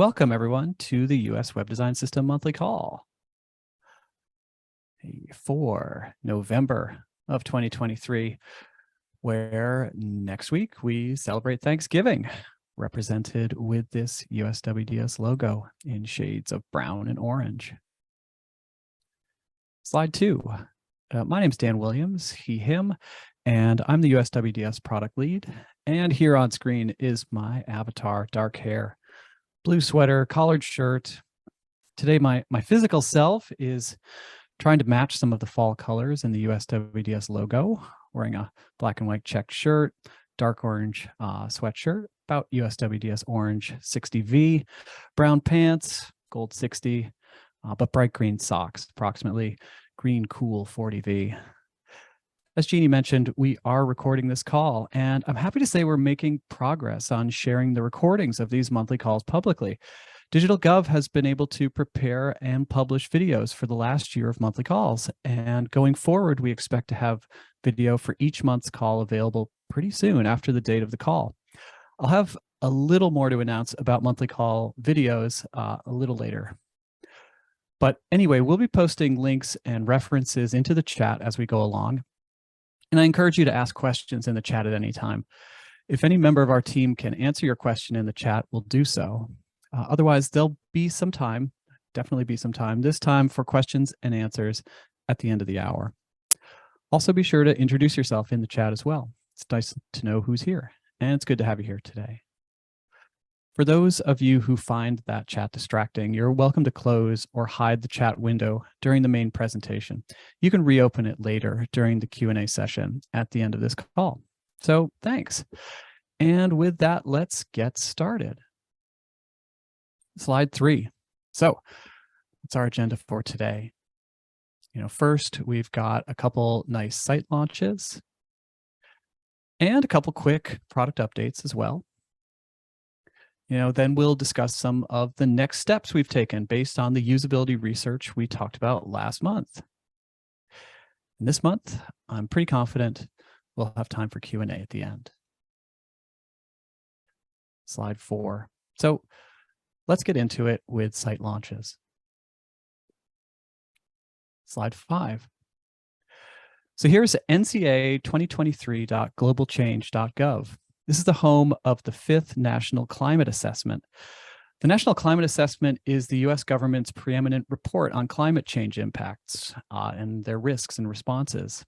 Welcome, everyone, to the US Web Design System Monthly Call for November of 2023, where next week we celebrate Thanksgiving, represented with this USWDS logo in shades of brown and orange. Slide 2. My name is Dan Williams, he, him, and I'm the USWDS product lead. And here on screen is my avatar, dark hair, blue sweater, collared shirt. Today, my physical self is trying to match some of the fall colors in the USWDS logo, wearing a black and white checked shirt, dark orange sweatshirt, about USWDS orange 60V, brown pants, gold 60, but bright green socks, approximately green cool 40V. As Jeannie mentioned, we are recording this call, and I'm happy to say we're making progress on sharing the recordings of these monthly calls publicly. Digitalgov has been able to prepare and publish videos for the last year of monthly calls, and going forward, we expect to have video for each month's call available pretty soon after the date of the call. I'll have a little more to announce about monthly call videos a little later. But anyway, we'll be posting links and references into the chat as we go along. And I encourage you to ask questions in the chat at any time. If any member of our team can answer your question in the chat, we'll do so. Otherwise, there'll be some time, definitely be some time, this time for questions and answers at the end of the hour. Also, be sure to introduce yourself in the chat as well. It's nice to know who's here, and it's good to have you here today. For those of you who find that chat distracting, you're welcome to close or hide the chat window during the main presentation. You can reopen it later during the Q&A session at the end of this call. So thanks. And with that, let's get started. Slide 3. So what's our agenda for today? First, we've got a couple nice site launches and a couple quick product updates as well. Then we'll discuss some of the next steps we've taken based on the usability research we talked about last month. And this month, I'm pretty confident we'll have time for Q&A at the end. Slide 4. So let's get into it with site launches. Slide 5. So here's NCA 2023.globalchange.gov. This is the home of the 5th National Climate Assessment. The National Climate Assessment is the U.S. government's preeminent report on climate change impacts and their risks and responses.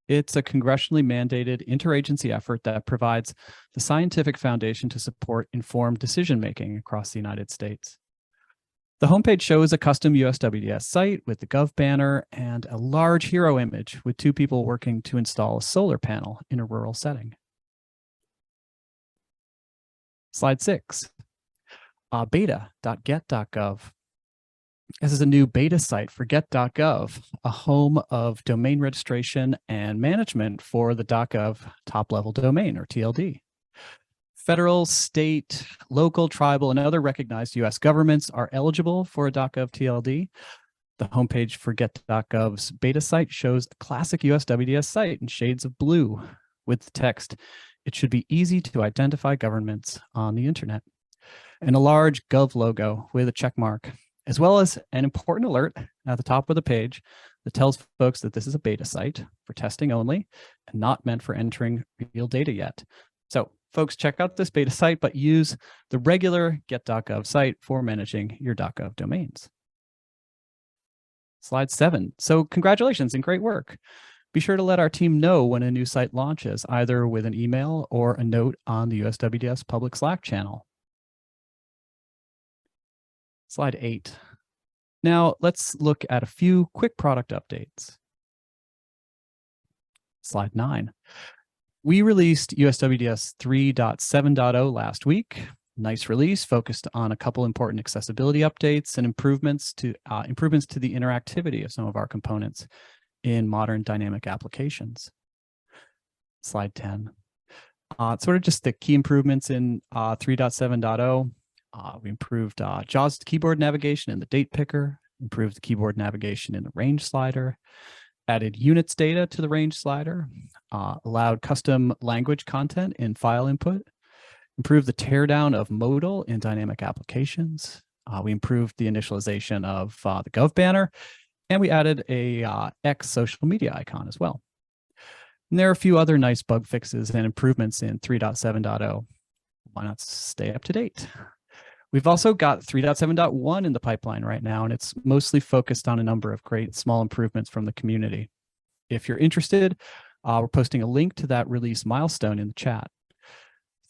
It's a congressionally mandated interagency effort that provides the scientific foundation to support informed decision-making across the United States. The homepage shows a custom USWDS site with the Gov banner and a large hero image with 2 people working to install a solar panel in a rural setting. Slide 6, beta.get.gov. This is a new beta site for get.gov, a home of domain registration and management for the .gov top-level domain, or TLD. Federal, state, local, tribal, and other recognized U.S. governments are eligible for a .gov TLD. The homepage for get.gov's beta site shows a classic USWDS site in shades of blue with the text, "It should be easy to identify governments on the internet," and a large Gov logo with a check mark, as well as an important alert at the top of the page that tells folks that this is a beta site for testing only and not meant for entering real data yet. So folks, check out this beta site, but use the regular get.gov site for managing your .gov domains. Slide 7. So congratulations and great work. Be sure to let our team know when a new site launches, either with an email or a note on the USWDS public Slack channel. Slide 8. Now let's look at a few quick product updates. Slide 9. We released USWDS 3.7.0 last week. Nice release focused on a couple important accessibility updates and improvements to the interactivity of some of our components in modern dynamic applications. Slide 10. Sort of just the key improvements in 3.7.0. We improved JAWS keyboard navigation in the date picker, improved the keyboard navigation in the range slider, added units data to the range slider, allowed custom language content in file input, improved the teardown of modal in dynamic applications. We improved the initialization of the Gov banner, and we added a X social media icon as well. And there are a few other nice bug fixes and improvements in 3.7.0. Why not stay up to date? We've also got 3.7.1 in the pipeline right now, and it's mostly focused on a number of great small improvements from the community. If you're interested, we're posting a link to that release milestone in the chat.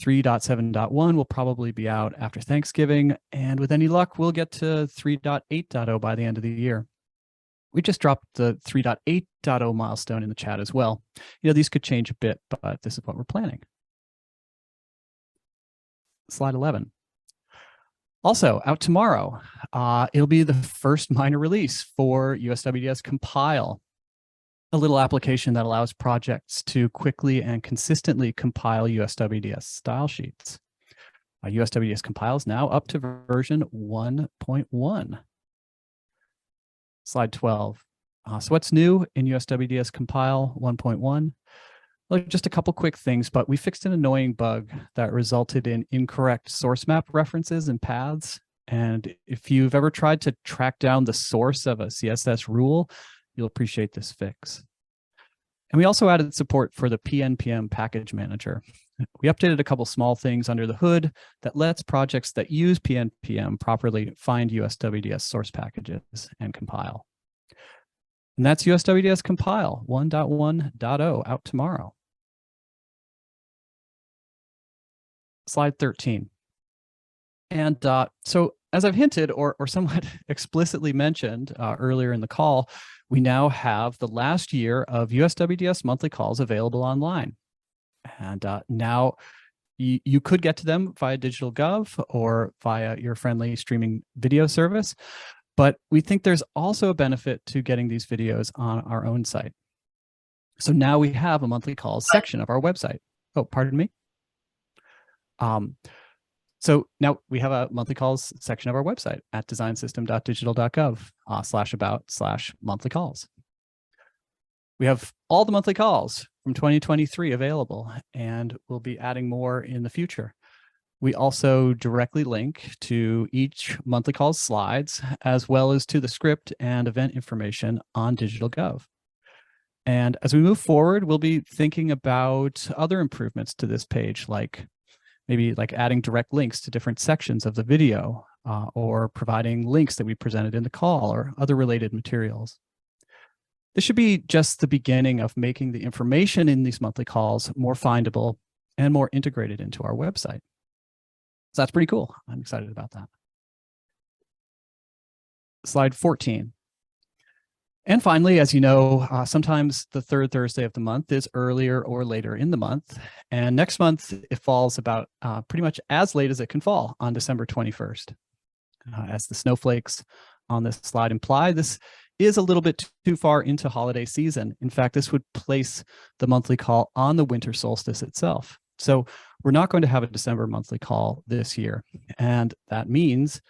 3.7.1 will probably be out after Thanksgiving, and with any luck, we'll get to 3.8.0 by the end of the year. We just dropped the 3.8.0 milestone in the chat as well. These could change a bit, but this is what we're planning. Slide 11. Also, out tomorrow, it'll be the first minor release for USWDS Compile, a little application that allows projects to quickly and consistently compile USWDS style sheets. USWDS Compile is now up to version 1.1. Slide 12. So what's new in USWDS Compile 1.1? Well, just a couple quick things, but we fixed an annoying bug that resulted in incorrect source map references and paths. And if you've ever tried to track down the source of a CSS rule, you'll appreciate this fix. And we also added support for the PNPM package manager. We updated a couple small things under the hood that lets projects that use PNPM properly find USWDS source packages and compile. And that's USWDS Compile 1.1.0 out tomorrow. Slide 13. And so as I've hinted or somewhat explicitly mentioned earlier in the call, we now have the last year of USWDS monthly calls available online. And now you could get to them via Digitalgov or via your friendly streaming video service. But we think there's also a benefit to getting these videos on our own site. So now we have a monthly calls section of our website. Oh, pardon me. So now we have a monthly calls section of our website at designsystem.digital.gov/about/monthly calls. We have all the monthly calls from 2023 available, and we'll be adding more in the future. We also directly link to each monthly calls slides, as well as to the script and event information on Digitalgov. And as we move forward, we'll be thinking about other improvements to this page, maybe adding direct links to different sections of the video or providing links that we presented in the call or other related materials. This should be just the beginning of making the information in these monthly calls more findable and more integrated into our website. So that's pretty cool. I'm excited about that. Slide 14. And finally, as you know, sometimes the third Thursday of the month is earlier or later in the month. And next month, it falls about pretty much as late as it can fall on December 21st. As the snowflakes on this slide imply, this is a little bit too far into holiday season. In fact, this would place the monthly call on the winter solstice itself. So we're not going to have a December monthly call this year. And that means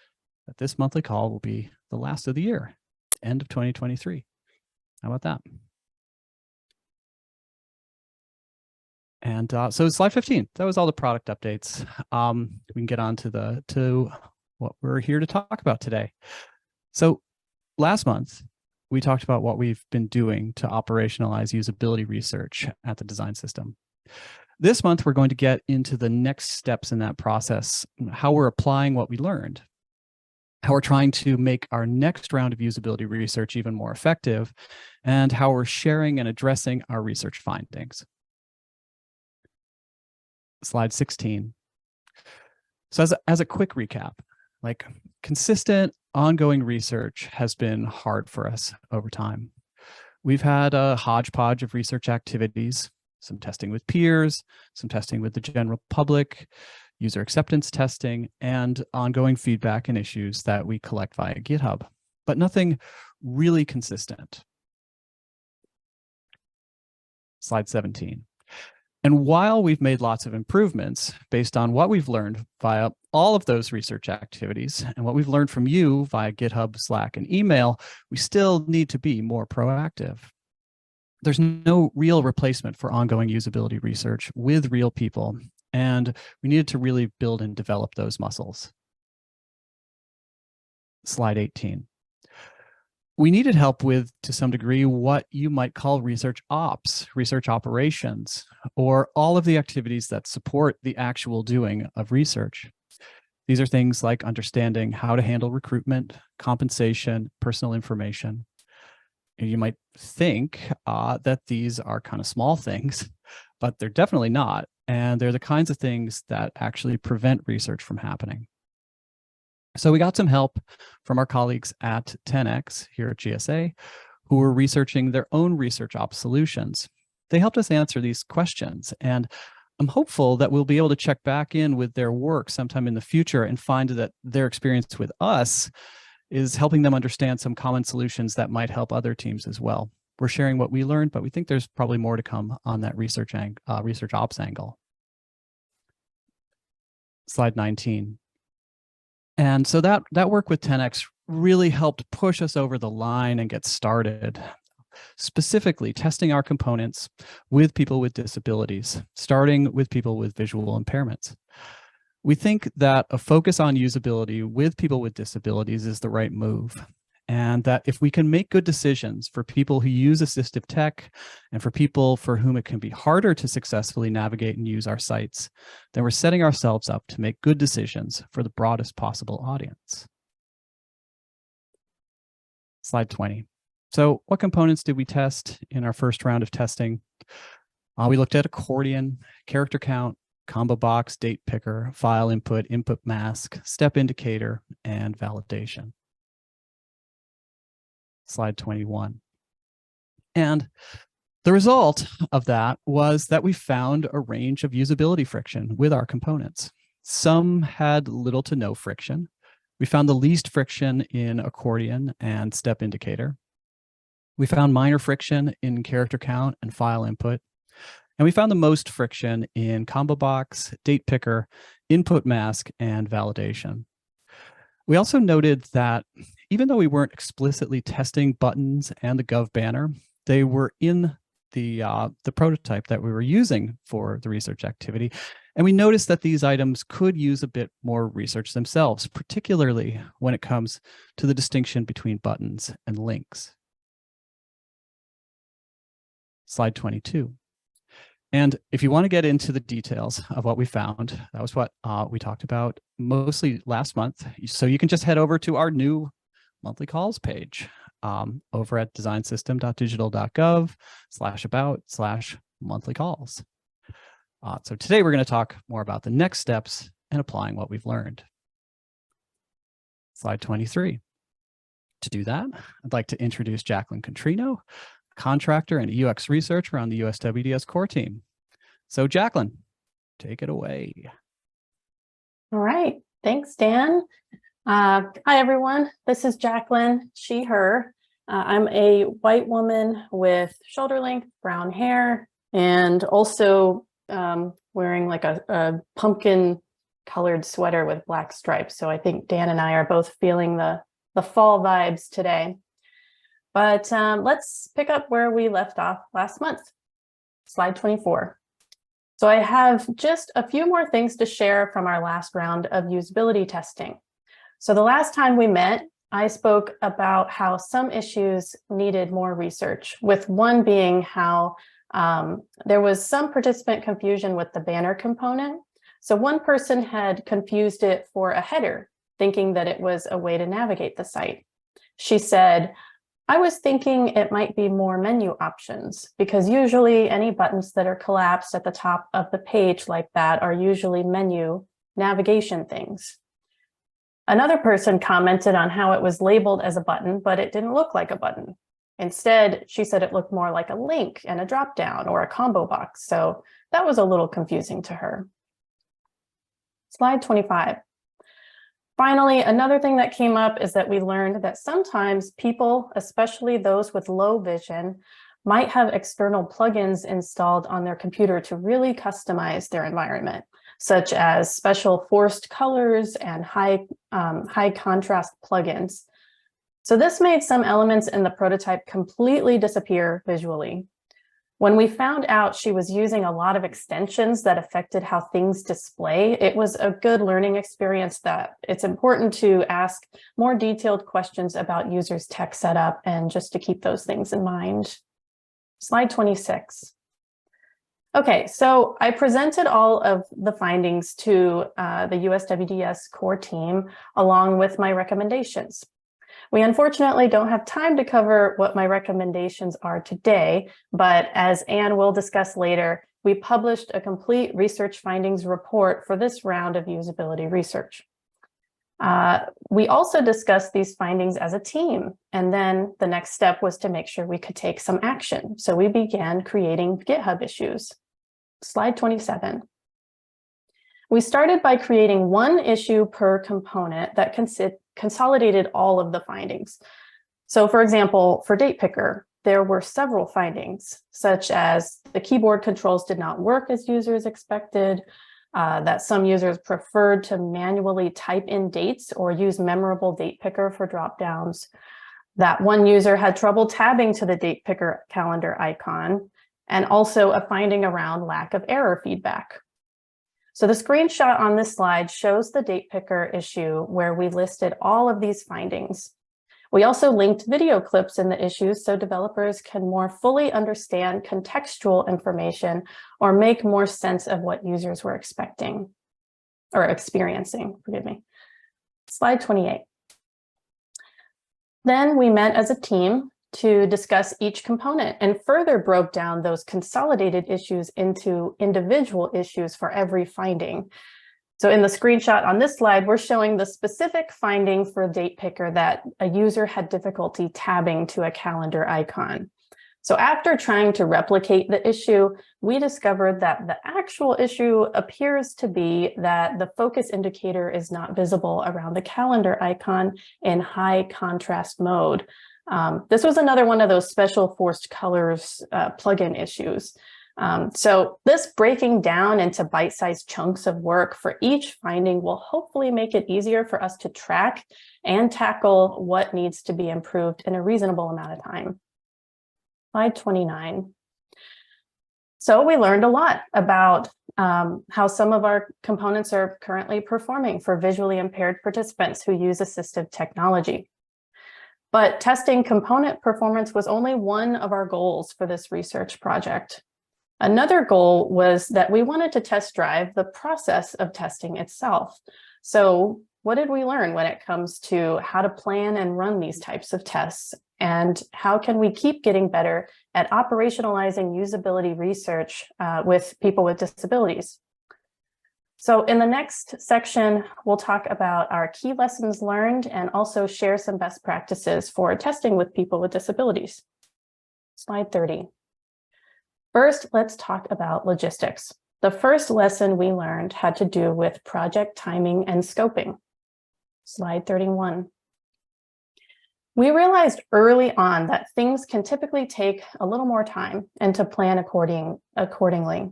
that this monthly call will be the last of the year. End of 2023. How about that? And so slide 15, that was all the product updates. We can get on to what we're here to talk about today. So last month, we talked about what we've been doing to operationalize usability research at the design system. This month, we're going to get into the next steps in that process, how we're applying what we learned, how we're trying to make our next round of usability research even more effective, and how we're sharing and addressing our research findings. Slide 16. So as a quick recap, consistent ongoing research has been hard for us over time. We've had a hodgepodge of research activities, some testing with peers, some testing with the general public, user acceptance testing, and ongoing feedback and issues that we collect via GitHub, but nothing really consistent. Slide 17. And while we've made lots of improvements based on what we've learned via all of those research activities and what we've learned from you via GitHub, Slack, and email, we still need to be more proactive. There's no real replacement for ongoing usability research with real people and we needed to really build and develop those muscles. Slide 18. We needed help with, to some degree, what you might call research ops, research operations, or all of the activities that support the actual doing of research. These are things like understanding how to handle recruitment, compensation, personal information. You might think that these are kind of small things, but they're definitely not. And they're the kinds of things that actually prevent research from happening. So we got some help from our colleagues at 10X here at GSA, who were researching their own research ops solutions. They helped us answer these questions, and I'm hopeful that we'll be able to check back in with their work sometime in the future and find that their experience with us is helping them understand some common solutions that might help other teams as well. We're sharing what we learned, but we think there's probably more to come on that research ops angle. Slide 19. And so that work with 10X really helped push us over the line and get started, specifically testing our components with people with disabilities, starting with people with visual impairments. We think that a focus on usability with people with disabilities is the right move, and that if we can make good decisions for people who use assistive tech and for people for whom it can be harder to successfully navigate and use our sites, then we're setting ourselves up to make good decisions for the broadest possible audience. Slide 20. So what components did we test in our first round of testing? We looked at accordion, character count, combo box, date picker, file input, input mask, step indicator, and validation. Slide 21. And the result of that was that we found a range of usability friction with our components. Some had little to no friction. We found the least friction in accordion and step indicator. We found minor friction in character count and file input. And we found the most friction in combo box, date picker, input mask, and validation. We also noted that even though we weren't explicitly testing buttons and the Gov banner, they were in the prototype that we were using for the research activity. And we noticed that these items could use a bit more research themselves, particularly when it comes to the distinction between buttons and links. Slide 22. And if you want to get into the details of what we found, that was what we talked about mostly last month. So you can just head over to our new monthly calls page over at designsystem.digital.gov/about/monthly calls. So today we're going to talk more about the next steps and applying what we've learned. Slide 23. To do that, I'd like to introduce Jacline Contrino, contractor and UX researcher on the USWDS core team. So Jacline, take it away. All right, thanks, Dan. Hi, everyone. This is Jacline, she, her. I'm a white woman with shoulder length brown hair and also wearing like a pumpkin colored sweater with black stripes. So I think Dan and I are both feeling the fall vibes today. But let's pick up where we left off last month. Slide 24. So I have just a few more things to share from our last round of usability testing. So the last time we met, I spoke about how some issues needed more research, with one being how there was some participant confusion with the banner component. So one person had confused it for a header, thinking that it was a way to navigate the site. She said, I was thinking it might be more menu options, because usually any buttons that are collapsed at the top of the page like that are usually menu navigation things. Another person commented on how it was labeled as a button, but it didn't look like a button. Instead, she said it looked more like a link and a drop-down or a combo box. So that was a little confusing to her. Slide 25. Finally, another thing that came up is that we learned that sometimes people, especially those with low vision, might have external plugins installed on their computer to really customize their environment, such as special forced colors and high contrast plugins. So this made some elements in the prototype completely disappear visually. When we found out she was using a lot of extensions that affected how things display, it was a good learning experience that it's important to ask more detailed questions about users' tech setup and just to keep those things in mind. Slide 26. Okay, so I presented all of the findings to the USWDS core team along with my recommendations. We unfortunately don't have time to cover what my recommendations are today, but as Anne will discuss later, we published a complete research findings report for this round of usability research. We also discussed these findings as a team, and then the next step was to make sure we could take some action. So we began creating GitHub issues. Slide 27. We started by creating one issue per component that consolidated all of the findings. So for example, for date picker, there were several findings, such as the keyboard controls did not work as users expected, that some users preferred to manually type in dates or use memorable date picker for dropdowns, that one user had trouble tabbing to the date picker calendar icon, and also a finding around lack of error feedback. So the screenshot on this slide shows the date picker issue where we listed all of these findings. We also linked video clips in the issues so developers can more fully understand contextual information or make more sense of what users were expecting or experiencing, forgive me. Slide 28. Then we met as a team to discuss each component and further broke down those consolidated issues into individual issues for every finding. So in the screenshot on this slide, we're showing the specific finding for date picker that a user had difficulty tabbing to a calendar icon. So after trying to replicate the issue, we discovered that the actual issue appears to be that the focus indicator is not visible around the calendar icon in high contrast mode. This was another one of those special forced colors plugin issues. So this breaking down into bite-sized chunks of work for each finding will hopefully make it easier for us to track and tackle what needs to be improved in a reasonable amount of time. Slide 29. So we learned a lot about how some of our components are currently performing for visually impaired participants who use assistive technology. But testing component performance was only one of our goals for this research project. Another goal was that we wanted to test drive the process of testing itself. So what did we learn when it comes to how to plan and run these types of tests? And how can we keep getting better at operationalizing usability research with people with disabilities? So in the next section, we'll talk about our key lessons learned and also share some best practices for testing with people with disabilities. Slide 30. First, let's talk about logistics. The first lesson we learned had to do with project timing and scoping. Slide 31. We realized early on that things can typically take a little more time and to plan accordingly.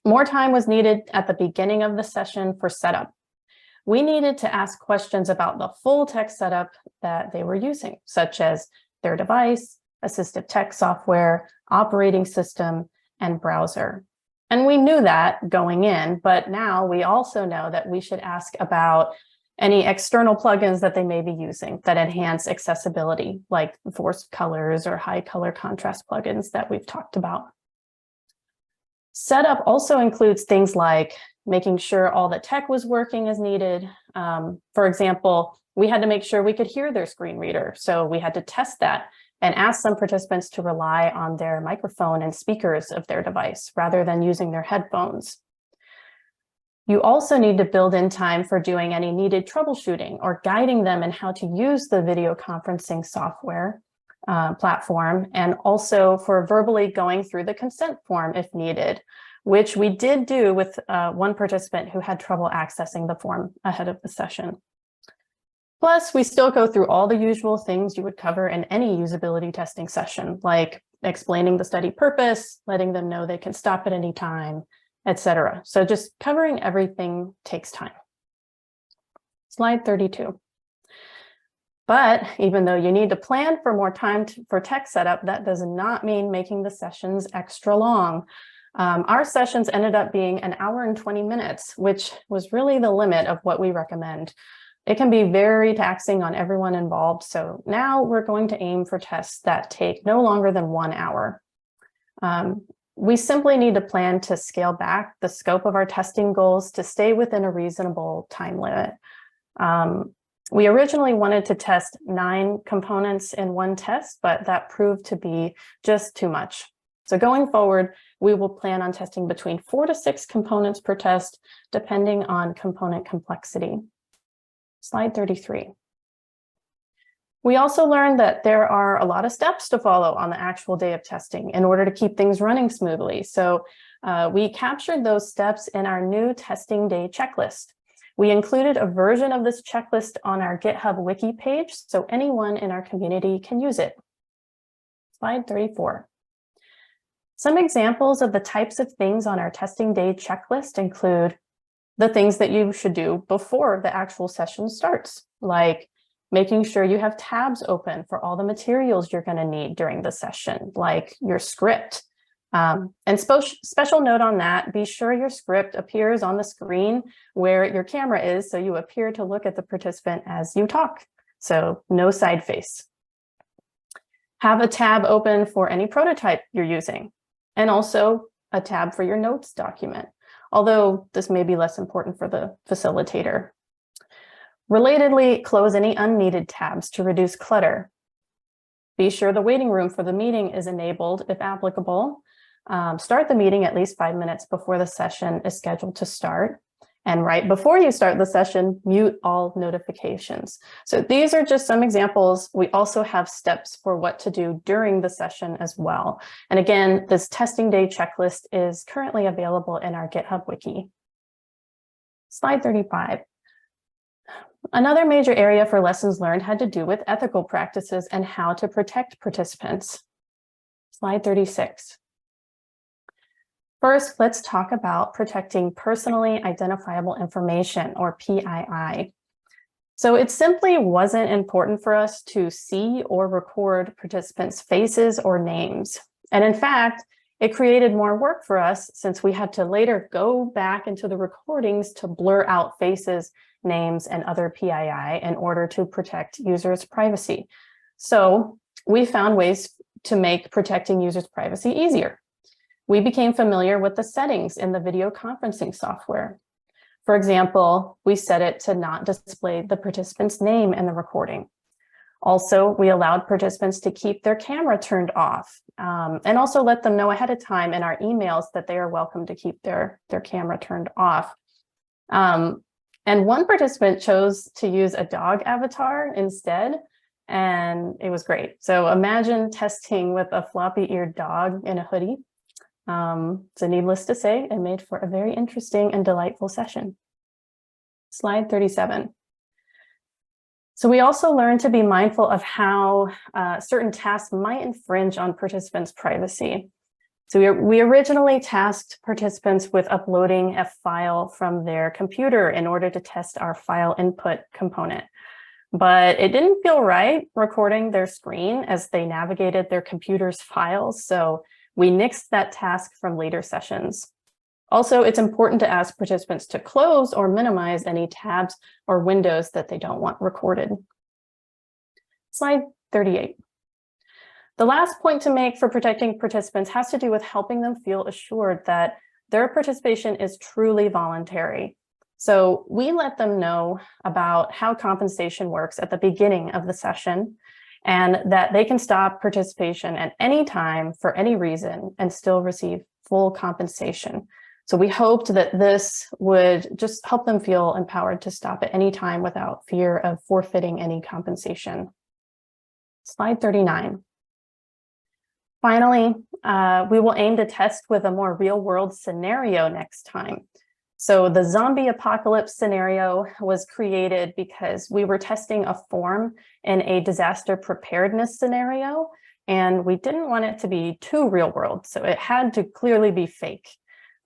More time was needed at the beginning of the session for setup. We needed to ask questions about the full tech setup that they were using, such as their device, assistive tech software, operating system, and browser. And we knew that going in, but now we also know that we should ask about any external plugins that they may be using that enhance accessibility, like forced colors or high color contrast plugins that we've talked about. Setup also includes things like making sure all the tech was working as needed. For example, we had to make sure we could hear their screen reader. So we had to test that and ask some participants to rely on their microphone and speakers of their device rather than using their headphones. You also need to build in time for doing any needed troubleshooting or guiding them in how to use the video conferencing software platform, and also for verbally going through the consent form if needed, which we did do with one participant who had trouble accessing the form ahead of the session. Plus, we still go through all the usual things you would cover in any usability testing session, like explaining the study purpose, letting them know they can stop at any time, etc. So just covering everything takes time. Slide 32. But even though you need to plan for more time for tech setup, that does not mean making the sessions extra long. Our sessions ended up being 1 hour and 20 minutes, which was really the limit of what we recommend. It can be very taxing on everyone involved. So now we're going to aim for tests that take no longer than 1 hour. We simply need to plan to scale back the scope of our testing goals to stay within a reasonable time limit. We originally wanted to test 9 components in one test, but that proved to be just too much. So going forward, we will plan on testing between 4 to 6 components per test, depending on component complexity. Slide 33. We also learned that there are a lot of steps to follow on the actual day of testing in order to keep things running smoothly. So we captured those steps in our new testing day checklist. We included a version of this checklist on our GitHub wiki page, so anyone in our community can use it. Slide 34. Some examples of the types of things on our testing day checklist include the things that you should do before the actual session starts, like making sure you have tabs open for all the materials you're going to need during the session, like your script. And special note on that, be sure your script appears on the screen where your camera is, so you appear to look at the participant as you talk. So no side face. Have a tab open for any prototype you're using, and also a tab for your notes document, although this may be less important for the facilitator. Relatedly, close any unneeded tabs to reduce clutter. Be sure the waiting room for the meeting is enabled if applicable. Start the meeting at least 5 minutes before the session is scheduled to start. And right before you start the session, mute all notifications. So these are just some examples. We also have steps for what to do during the session as well. And again, this testing day checklist is currently available in our GitHub wiki. Slide 35. Another major area for lessons learned had to do with ethical practices and how to protect participants. Slide 36. First, let's talk about protecting personally identifiable information, or PII. So it simply wasn't important for us to see or record participants' faces or names. And in fact, it created more work for us since we had to later go back into the recordings to blur out faces, names, and other PII in order to protect users' privacy. So we found ways to make protecting users' privacy easier. We became familiar with the settings in the video conferencing software. For example, we set it to not display the participant's name in the recording. Also, we allowed participants to keep their camera turned off, and also let them know ahead of time in our emails that they are welcome to keep their camera turned off. And one participant chose to use a dog avatar instead, and it was great. So imagine testing with a floppy-eared dog in a hoodie. So needless to say, it made for a very interesting and delightful session. Slide 37. So we also learned to be mindful of how certain tasks might infringe on participants' privacy. So we originally tasked participants with uploading a file from their computer in order to test our file input component. But it didn't feel right recording their screen as they navigated their computer's files. So we nixed that task from later sessions. Also, it's important to ask participants to close or minimize any tabs or windows that they don't want recorded. Slide 38. The last point to make for protecting participants has to do with helping them feel assured that their participation is truly voluntary. So we let them know about how compensation works at the beginning of the session, and that they can stop participation at any time for any reason and still receive full compensation. So we hoped that this would just help them feel empowered to stop at any time without fear of forfeiting any compensation. Slide 39. Finally, we will aim to test with a more real-world scenario next time. So the zombie apocalypse scenario was created because we were testing a form in a disaster preparedness scenario, and we didn't want it to be too real world, so it had to clearly be fake.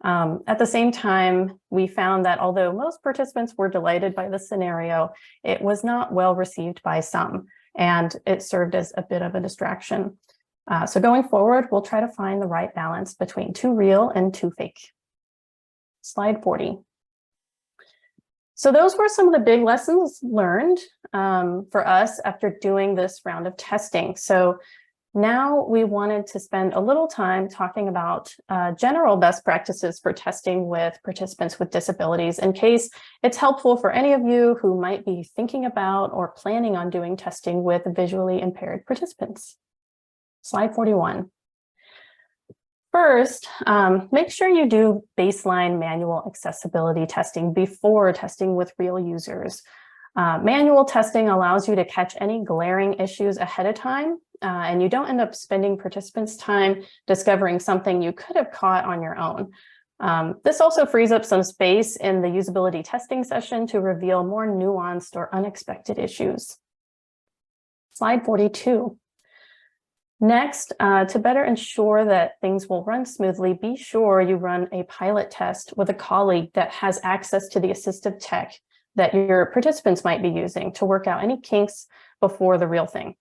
At the same time, we found that although most participants were delighted by the scenario, it was not well received by some, and it served as a bit of a distraction. So going forward, we'll try to find the right balance between too real and too fake. Slide 40. So those were some of the big lessons learned for us after doing this round of testing. So now we wanted to spend a little time talking about general best practices for testing with participants with disabilities, in case it's helpful for any of you who might be thinking about or planning on doing testing with visually impaired participants. Slide 41. First, make sure you do baseline manual accessibility testing before testing with real users. Manual testing allows you to catch any glaring issues ahead of time, and you don't end up spending participants' time discovering something you could have caught on your own. This also frees up some space in the usability testing session to reveal more nuanced or unexpected issues. Slide 42. Next, to better ensure that things will run smoothly, be sure you run a pilot test with a colleague that has access to the assistive tech that your participants might be using to work out any kinks before the real thing.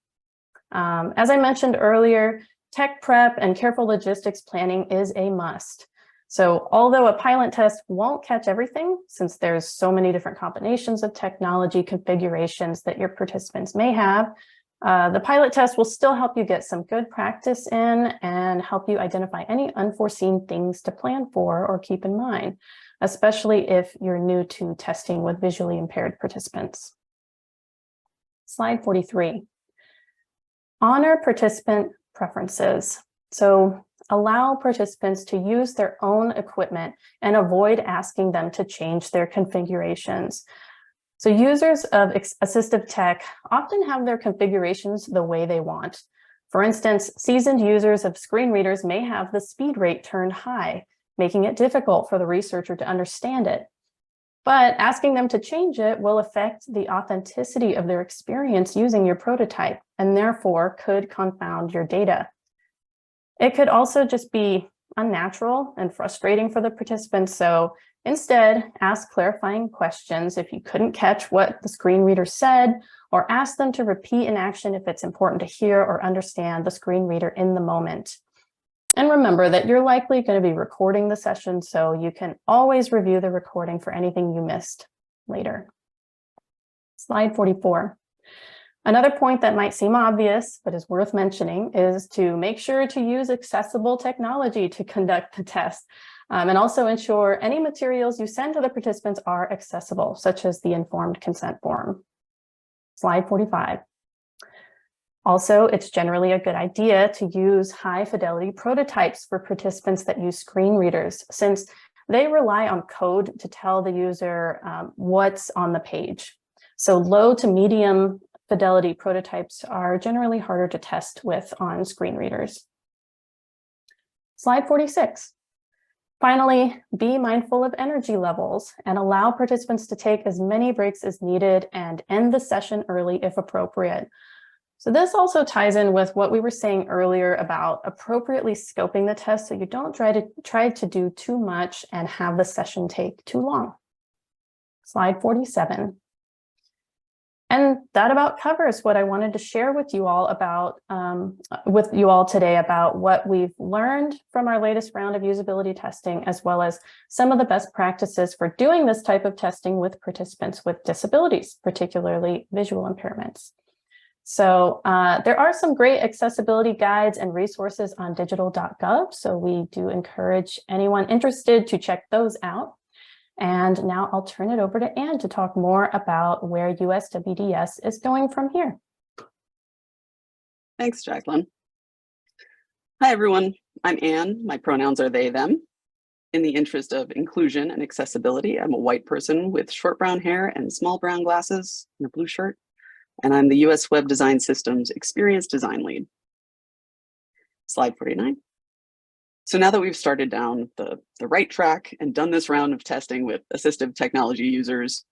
As I mentioned earlier, tech prep and careful logistics planning is a must. So although a pilot test won't catch everything, since there's so many different combinations of technology configurations that your participants may have, the pilot test will still help you get some good practice in and help you identify any unforeseen things to plan for or keep in mind, especially if you're new to testing with visually impaired participants. Slide 43. Honor participant preferences. So allow participants to use their own equipment and avoid asking them to change their configurations. So users of assistive tech often have their configurations the way they want. For instance, seasoned users of screen readers may have the speed rate turned high, making it difficult for the researcher to understand it. But asking them to change it will affect the authenticity of their experience using your prototype, and therefore could confound your data. It could also just be unnatural and frustrating for the participants, so instead, ask clarifying questions if you couldn't catch what the screen reader said, or ask them to repeat an action if it's important to hear or understand the screen reader in the moment. And remember that you're likely going to be recording the session, so you can always review the recording for anything you missed later. Slide 44. Another point that might seem obvious, but is worth mentioning, is to make sure to use accessible technology to conduct the test. And also ensure any materials you send to the participants are accessible, such as the informed consent form. Slide 45. Also, it's generally a good idea to use high fidelity prototypes for participants that use screen readers, since they rely on code to tell the user what's on the page. So low to medium fidelity prototypes are generally harder to test with on screen readers. Slide 46. Finally, be mindful of energy levels and allow participants to take as many breaks as needed and end the session early if appropriate. So this also ties in with what we were saying earlier about appropriately scoping the test so you don't try to do too much and have the session take too long. Slide 47. And that about covers what I wanted to share with you all about today about what we've learned from our latest round of usability testing, as well as some of the best practices for doing this type of testing with participants with disabilities, particularly visual impairments. So there are some great accessibility guides and resources on digital.gov. So we do encourage anyone interested to check those out. And now I'll turn it over to Anne to talk more about where USWDS is going from here. Thanks, Jacqueline. Hi, everyone. I'm Anne. My pronouns are they, them. In the interest of inclusion and accessibility, I'm a white person with short brown hair and small brown glasses and a blue shirt. And I'm the US Web Design Systems Experience Design Lead. Slide 49. So now that we've started down the right track and done this round of testing with assistive technology users,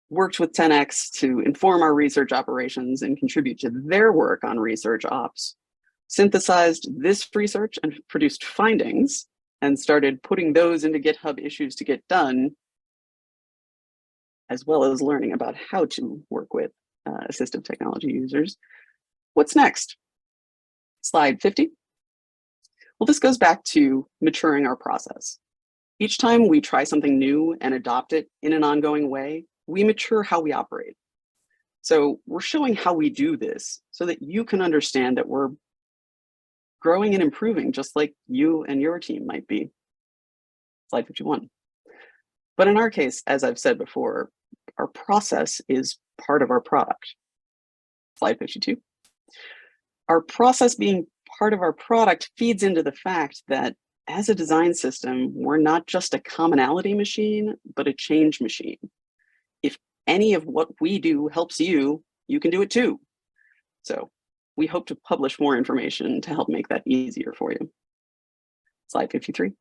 worked with 10X to inform our research operations and contribute to their work on research ops, synthesized this research and produced findings, and started putting those into GitHub issues to get done, as well as learning about how to work with assistive technology users. What's next? Slide 50. Well, this goes back to maturing our process. Each time we try something new and adopt it in an ongoing way, we mature how we operate. So we're showing how we do this so that you can understand that we're growing and improving just like you and your team might be. Slide 51. But in our case, as I've said before, our process is part of our product. Slide 52. Our process being part of our product feeds into the fact that as a design system, we're not just a commonality machine, but a change machine. If any of what we do helps you, you can do it too. So we hope to publish more information to help make that easier for you. Slide 53.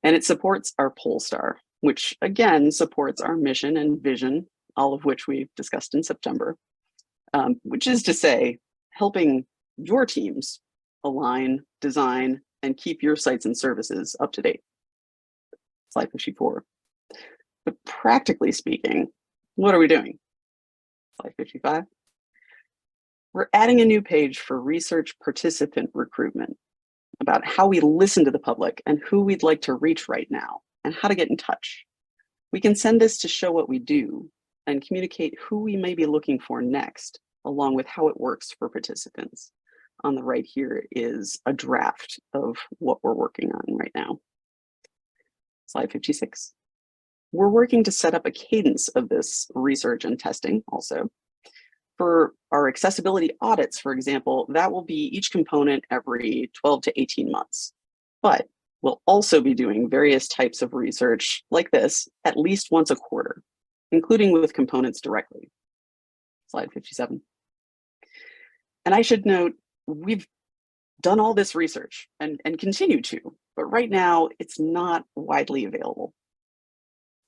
And it supports our Polestar, which again supports our mission and vision, all of which we've discussed in September, which is to say, helping your teams align, design, and keep your sites and services up to date. Slide 54. But practically speaking, what are we doing? Slide 55. We're adding a new page for research participant recruitment about how we listen to the public and who we'd like to reach right now and how to get in touch. We can send this to show what we do and communicate who we may be looking for next, along with how it works for participants. On the right here is a draft of what we're working on right now. Slide 56. We're working to set up a cadence of this research and testing also. For our accessibility audits, for example, that will be each component every 12 to 18 months. But we'll also be doing various types of research like this at least once a quarter, including with components directly. Slide 57. And I should note, we've done all this research and continue to, but right now it's not widely available.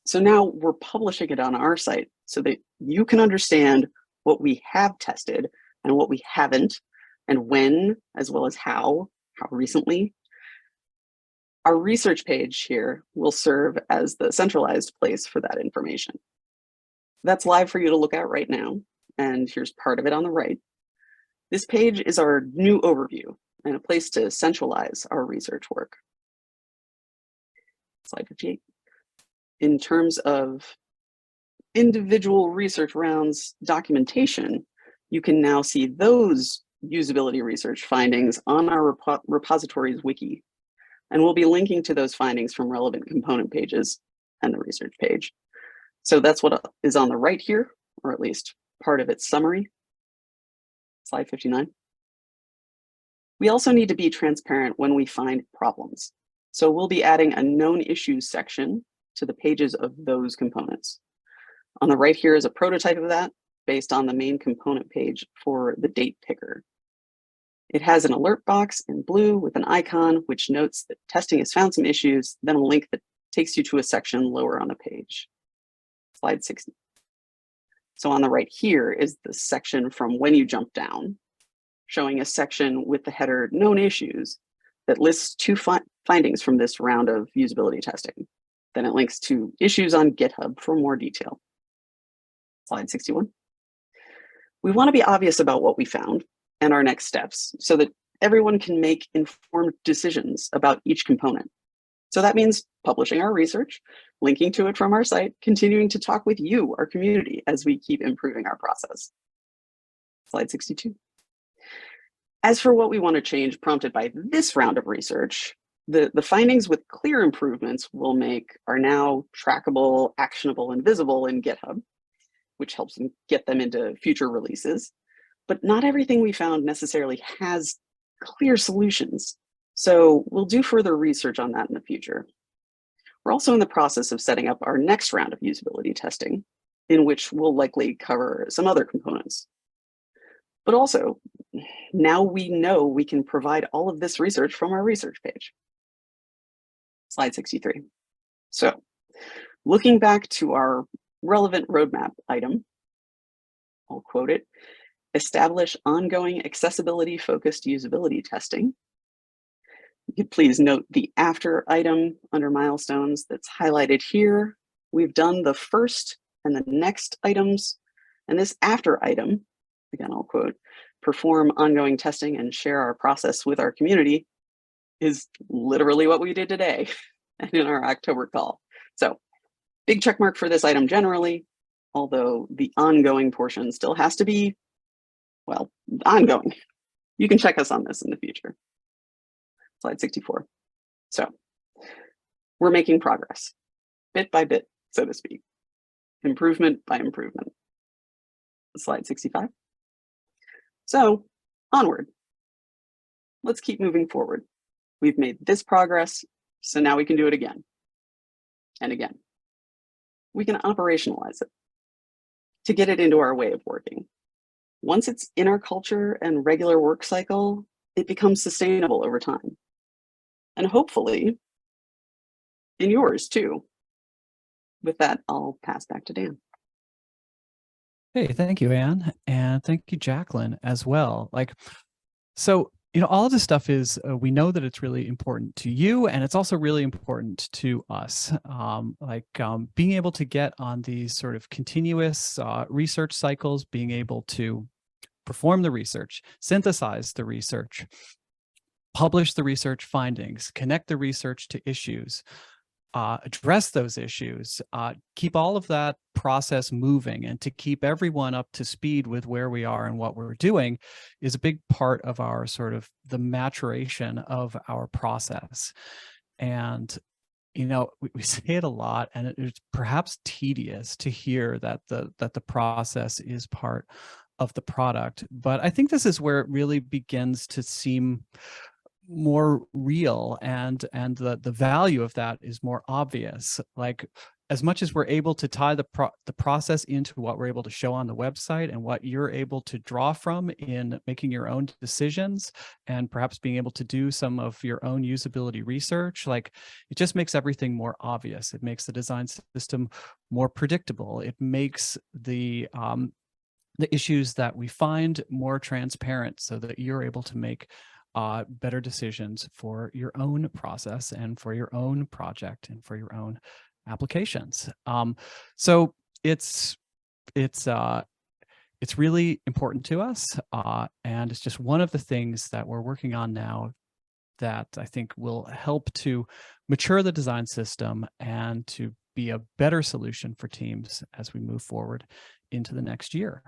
So now we're publishing it on our site so that you can understand what we have tested and what we haven't, and when, as well as how recently. Our research page here will serve as the centralized place for that information. That's live for you to look at right now, and here's part of it on the right. This page is our new overview and a place to centralize our research work. Slide 58. In terms of individual research rounds documentation, you can now see those usability research findings on our repositories wiki. And we'll be linking to those findings from relevant component pages and the research page. So that's what is on the right here, or at least part of its summary. Slide 59. We also need to be transparent when we find problems. So we'll be adding a known issues section to the pages of those components. On the right here is a prototype of that based on the main component page for the date picker. It has an alert box in blue with an icon which notes that testing has found some issues, then a link that takes you to a section lower on the page. Slide 60. So on the right here is the section from when you jump down, showing a section with the header known issues that lists two findings from this round of usability testing. Then it links to issues on GitHub for more detail. Slide 61. We want to be obvious about what we found and our next steps so that everyone can make informed decisions about each component. So that means publishing our research, linking to it from our site, continuing to talk with you, our community, as we keep improving our process. Slide 62. As for what we want to change prompted by this round of research, the findings with clear improvements we'll make are now trackable, actionable, and visible in GitHub, which helps them get them into future releases. But not everything we found necessarily has clear solutions. So we'll do further research on that in the future. We're also in the process of setting up our next round of usability testing, in which we'll likely cover some other components. But also, now we know we can provide all of this research from our research page. Slide 63. So, looking back to our relevant roadmap item, I'll quote it, establish ongoing accessibility-focused usability testing, You could please note the after item under milestones that's highlighted here. We've done the first and the next items, and this after item, again, I'll quote, perform ongoing testing and share our process with our community, is literally what we did today and in our October call. So big check mark for this item generally, although the ongoing portion still has to be, well, ongoing. You can check us on this in the future. Slide 64. So we're making progress, bit by bit, so to speak, improvement by improvement. Slide 65. So onward. Let's keep moving forward. We've made this progress, so now we can do it again and again. We can operationalize it to get it into our way of working. Once it's in our culture and regular work cycle, it becomes sustainable over time. And hopefully in yours too. With that, I'll pass back to Dan. Hey, thank you, Anne. And thank you, Jacline, as well. So, all of this stuff is, we know that it's really important to you, and it's also really important to us. Being able to get on these sort of continuous research cycles, being able to perform the research, synthesize the research, publish the research findings, connect the research to issues, address those issues, keep all of that process moving, and to keep everyone up to speed with where we are and what we're doing is a big part of our sort of the maturation of our process. And we say it a lot, and it's perhaps tedious to hear that the process is part of the product, but I think this is where it really begins to seem more real, and the value of that is more obvious. Like, as much as we're able to tie the process into what we're able to show on the website and what you're able to draw from in making your own decisions, and perhaps being able to do some of your own usability research, like, it just makes everything more obvious. It makes the design system more predictable. It makes the issues that we find more transparent, so that you're able to make better decisions for your own process and for your own project and for your own applications. So it's really important to us, and it's just one of the things that we're working on now that I think will help to mature the design system and to be a better solution for teams as we move forward into the next year.